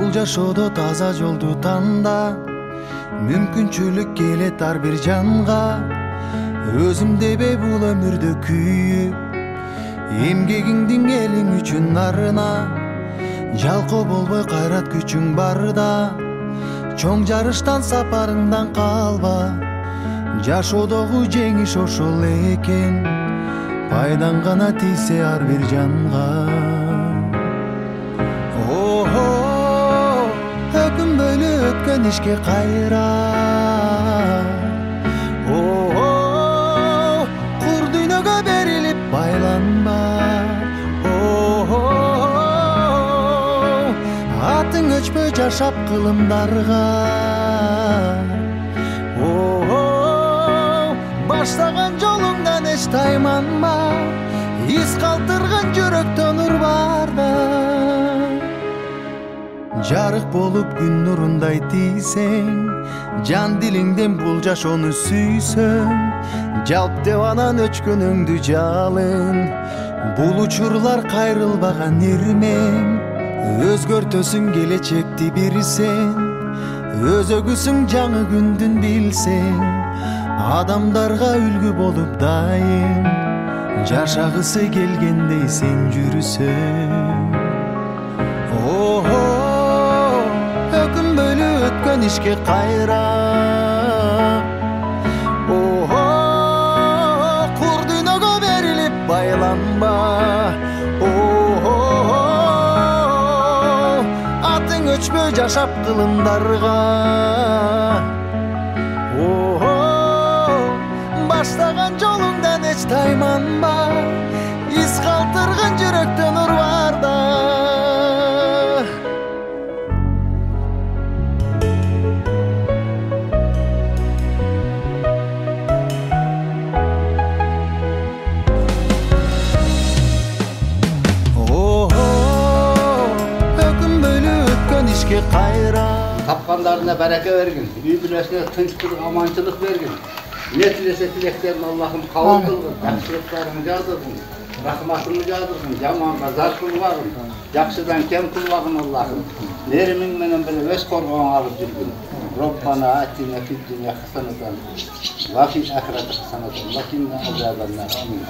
бул жашоодо таза жолду танда, мүмкүнчүлүк келет ар бир жанга. Өзүм дебей бул өмүрдө күйүп, эмгегиңдин элиң үчүн арына. Жалкоо болбой кайрат күчүң барда, чоң жарыштан сапарыңдан калба. Жашоодогу жеңиш ошол экен, пайдаң гана тийсе ар бир жанга. Өкүнбөйлү өткөн ишке кайра, кур дүйнөгө берилип байланба. Атың өчпөй жашап кылымдарга, баштаган жолуңдан эч тайманма. Из калтырган жүрөктөн нур барда, жарык болуп күн нурундай тийсең, жан дилиңден бул жашоону сүйсөң, жалп деп анан өчкөнүңдү жалын. Бул учурлар кайрылбаган ирмең, өзгөртөсүң келечекти бир сен. Өзөгүсүң жаңы күндүн билсең, адамдарга үлгү болуп дайым, жашагысы келгендей сен жүрүсөң. Өкүнбөйлү өткөн ишке кайра, кур дүйнөгө берилип байланба. Атың өчпөй жашап кылымдарга, баштаган жолуңдан эч тайманба. Из калтырган жүрөктөн нур барда. Өкүнбөйлү өткөн ишке кайра. Tapkanlarına bereke vergin, büyüklerine tınçlılık, amançılık vergin. Ne tilese tileklerini Allah'ım kabul kılgın, yakşılıklarını yardırsın, rahmatını yardırsın, yamanla zar kılmağın, yakşıdan kem kılmağın Allah'ım. Nerimin menen böyle öz korkuğunu alıp жүрgün. Rabbana atina fid dunya hasanatan ve fil ahireti hasanatan ve qina azabannar. Amin.